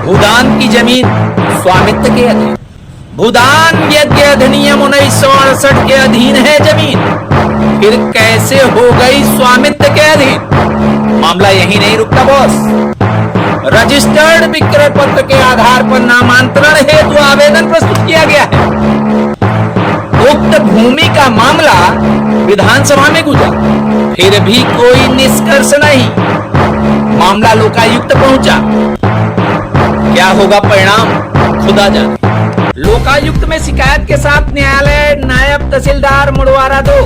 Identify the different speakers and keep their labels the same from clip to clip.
Speaker 1: भूदान की जमीन स्वामित्व के अधीन। भूदान यज्ञ अधिनियम 1968 के अधीन है जमीन, फिर कैसे हो गई स्वामित्व के अधीन? मामला यही नहीं रुकता बॉस। रजिस्टर्ड विक्रय पत्र के आधार पर नामांतरण हेतु आवेदन प्रस्तुत किया गया है। उक्त भूमि का मामला विधानसभा में गुजरा, फिर भी कोई निष्कर्ष नहीं। मामला लोकायुक्त पहुंचा, क्या होगा परिणाम खुदा जाने। लोकायुक्त में शिकायत के साथ न्यायालय नायब तहसीलदार मुड़वारा 2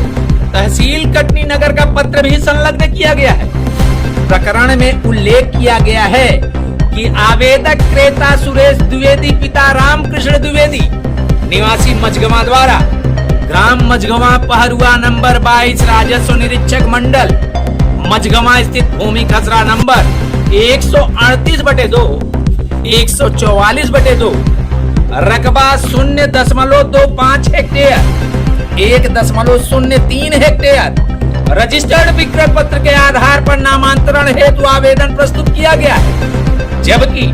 Speaker 1: तहसील कटनी नगर का पत्र भी संलग्न किया गया है। प्रकरण में उल्लेख किया गया है कि आवेदक क्रेता सुरेश द्विवेदी पिता रामकृष्ण द्विवेदी निवासी मझगवा द्वारा ग्राम मझगवा पहरुआ नंबर 22 राजस्व निरीक्षक मंडल मझगवा स्थित भूमि खसरा नंबर 138/2 144/2 रकबा 0.25 हेक्टेयर 1.03 हेक्टेयर रजिस्टर्ड विक्रय पत्र के आधार पर नामांतरण हेतु आवेदन प्रस्तुत किया गया है, जबकि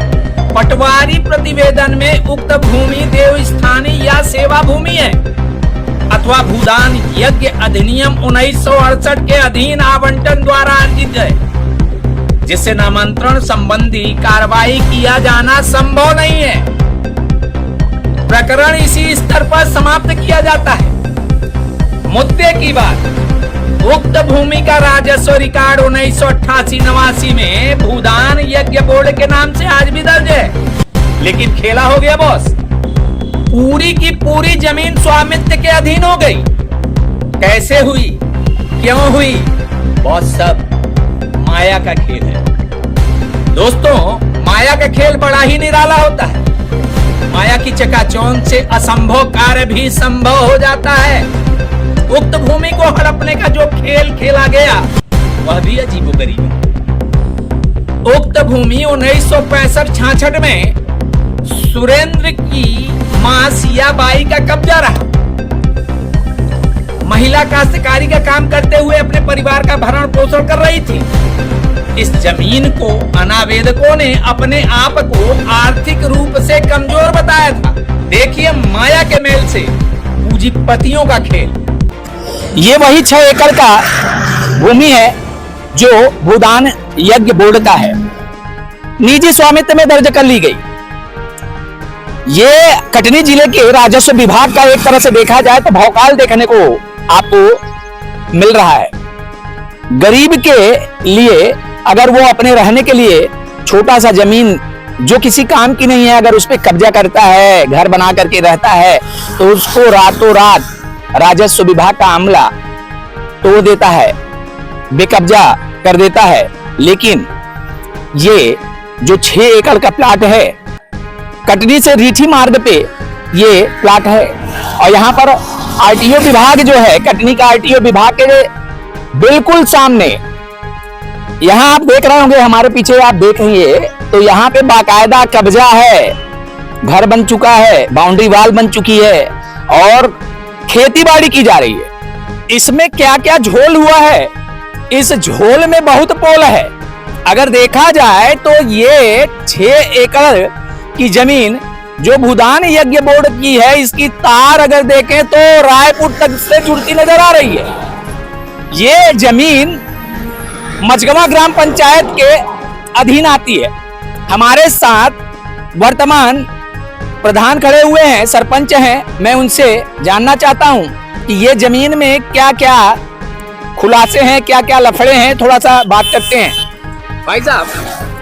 Speaker 1: पटवारी प्रतिवेदन में उक्त भूमि देवस्थानी या सेवा भूमि है अथवा भूदान यज्ञ अधिनियम 1968 के अधीन आवंटन द्वारा अर्जित है, जिससे नामांतरण संबंधी कार्रवाई किया जाना संभव नहीं है। प्रकरण इसी स्तर पर समाप्त किया जाता है। मुद्दे की बात, उक्त भूमि का राजस्व रिकॉर्ड 1988-89 में भूदान यज्ञ बोर्ड के नाम से आज भी दर्ज है, लेकिन खेला हो गया बॉस। पूरी की पूरी जमीन स्वामित्व के अधीन हो गई। कैसे हुई, क्यों हुई बॉस? सब माया का खेल है दोस्तों। माया का खेल बड़ा ही निराला होता है। माया की चकाचौंध से असंभव कार्य भी संभव हो जाता है। उक्त भूमि को हड़पने का जो खेल खेला गया वह भी अजीबोगरीब है। उक्त भूमि 1965-66 में सुरेंद्र की मां सियाबाई का कब्जा रहा। महिला काश्तकारी का काम करते हुए अपने परिवार का भरण पोषण कर रही थी। इस जमीन को अनावेदकों ने अपने आप को आर्थिक रूप से कमजोर बताया था। देखिए माया के मेल से पूंजीपतियों का खेल। ये वही 6 एकड़ का भूमि है जो भूदान यज्ञ बोर्ड का है, निजी स्वामित्व में दर्ज कर ली गई। ये कटनी जिले के राजस्व विभाग का एक तरह से देखा जाए तो भौकाल देखने को आपको मिल रहा है। गरीब के लिए अगर वो अपने रहने के लिए छोटा सा जमीन जो किसी काम की नहीं है, अगर उस पर कब्जा करता है, घर बना करके रहता है, तो उसको रातों रात राजस्व विभाग का अमला तोड़ देता है, बेकब्जा कर देता है। लेकिन ये जो 6 एकड़ का प्लाट है, कटनी से रीठी मार्ग पे ये प्लाट है, और यहाँ पर आरटीओ विभाग जो है, कटनी का आरटीओ विभाग के बिल्कुल सामने, यहाँ आप देख रहे होंगे, हमारे पीछे आप देखेंगे तो यहाँ पे बाकायदा कब्जा है, घर बन चुका है, बाउंड्री वाल बन चुकी है और खेती बाड़ी की जा रही है। इसमें क्या क्या झोल हुआ है, इस झोल में बहुत पोल है। अगर देखा जाए तो ये 6 एकड़ की जमीन जो भूदान यज्ञ बोर्ड की है, इसकी तार अगर देखें तो रायपुर तक से जुड़ती नजर आ रही है। ये जमीन मझगवा ग्राम पंचायत के अधीन आती है। हमारे साथ वर्तमान प्रधान खड़े हुए हैं, सरपंच हैं। मैं उनसे जानना चाहता हूं कि ये जमीन में क्या क्या खुलासे हैं, क्या क्या लफड़े हैं, थोड़ा सा बात करते हैं। भाई साहब,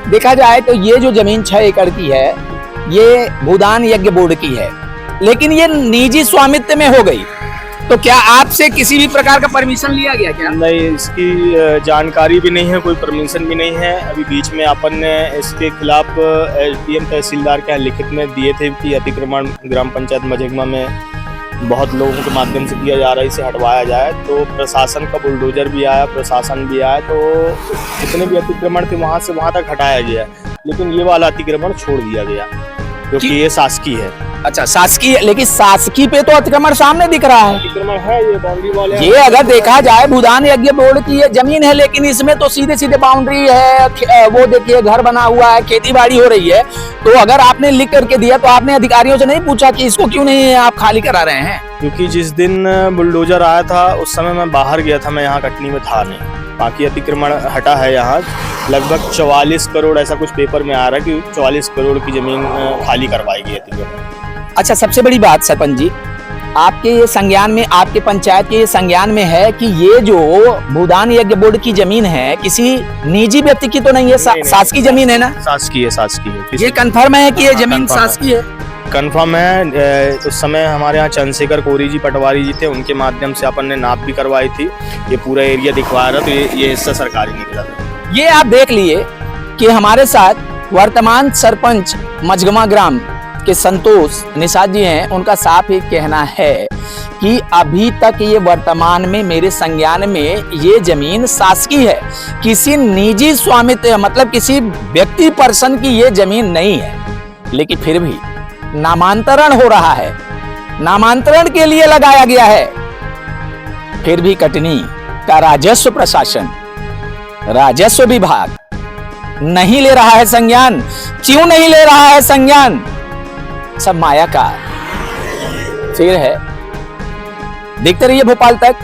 Speaker 1: देखा जाए तो ये जो जमीन 6 एकड़ की है, ये भूदान यज्ञ बोर्ड की है, लेकिन ये निजी स्वामित्व में हो गई। तो क्या आपसे किसी भी प्रकार का परमिशन लिया गया क्या?
Speaker 2: नहीं, इसकी जानकारी भी नहीं है, कोई परमिशन भी नहीं है। अभी बीच में अपन ने इसके खिलाफ एसडीएम तहसीलदार के लिखित में दिए थे कि अतिक्रमण ग्राम पंचायत मझगवा में बहुत लोगों के माध्यम से किया जा रहा है, इसे हटवाया जाए। तो प्रशासन का बुलडोजर भी आया, प्रशासन भी आया, तो जितने भी अतिक्रमण थे वहाँ से वहाँ तक हटाया गया, लेकिन ये वाला अतिक्रमण छोड़ दिया गया क्योंकि ये शासकीय है।
Speaker 1: अच्छा शासकीय, लेकिन शासकीय पे तो अतिक्रमण सामने दिख रहा है।
Speaker 2: अतिक्रमण है, ये बाउंड्री वॉल है।
Speaker 1: ये अगर देखा जाए भूदान यज्ञ बोर्ड की ये जमीन है, लेकिन इसमें तो सीधे सीधे बाउंड्री है, वो देखिए घर बना हुआ है, खेती बाड़ी हो रही है। तो अगर आपने लिख करके दिया तो आपने अधिकारियों से नहीं पूछा कि इसको क्यों नहीं आप खाली करा रहे हैं?
Speaker 2: क्योंकि जिस दिन बुलडोजर आया था उस समय मैं बाहर गया था, मैं यहाँ कटनी में था नहीं। बाकी अतिक्रमण हटा है यहाँ, लगभग 44 करोड़ ऐसा कुछ पेपर में आ रहा है कि 44 करोड़ की जमीन खाली करवाई गई अतिक्रमण।
Speaker 1: अच्छा, सबसे बड़ी बात सरपंच जी, आपके ये संज्ञान में, आपके पंचायत के ये संज्ञान में है कि ये जो भूदान यज्ञ बोर्ड की जमीन है किसी निजी व्यक्ति की तो नहीं है, शासकीय जमीन है ना?
Speaker 2: शासकीय है।
Speaker 1: ये कंफर्म है कि ये जमीन शासकीय है?
Speaker 2: कंफर्म है। उस समय हमारे यहाँ चंद्रशेखर कोरी जी पटवारी जी थे, उनके माध्यम से अपन ने नाप भी करवाई थी। ये पूरा एरिया दिखवा रहा, तो ये हिस्सा सरकारी निकला था।
Speaker 1: ये आप देख लिए कि हमारे साथ वर्तमान सरपंच मझगमा ग्राम के संतोष निषाद जी हैं। उनका साफ ही कहना है कि अभी तक ये वर्तमान में मेरे संज्ञान में ये जमीन शासकीय है, किसी निजी स्वामित्व मतलब किसी व्यक्ति पर्सन की ये जमीन नहीं है। लेकिन फिर भी नामांतरण हो रहा है, नामांतरण के लिए लगाया गया है। फिर भी कटनी का राजस्व प्रशासन, राजस्व विभाग नहीं ले रहा है संज्ञान। क्यों नहीं ले रहा है संज्ञान? सब माया का खेल है। देखते रहिए भोपाल तक।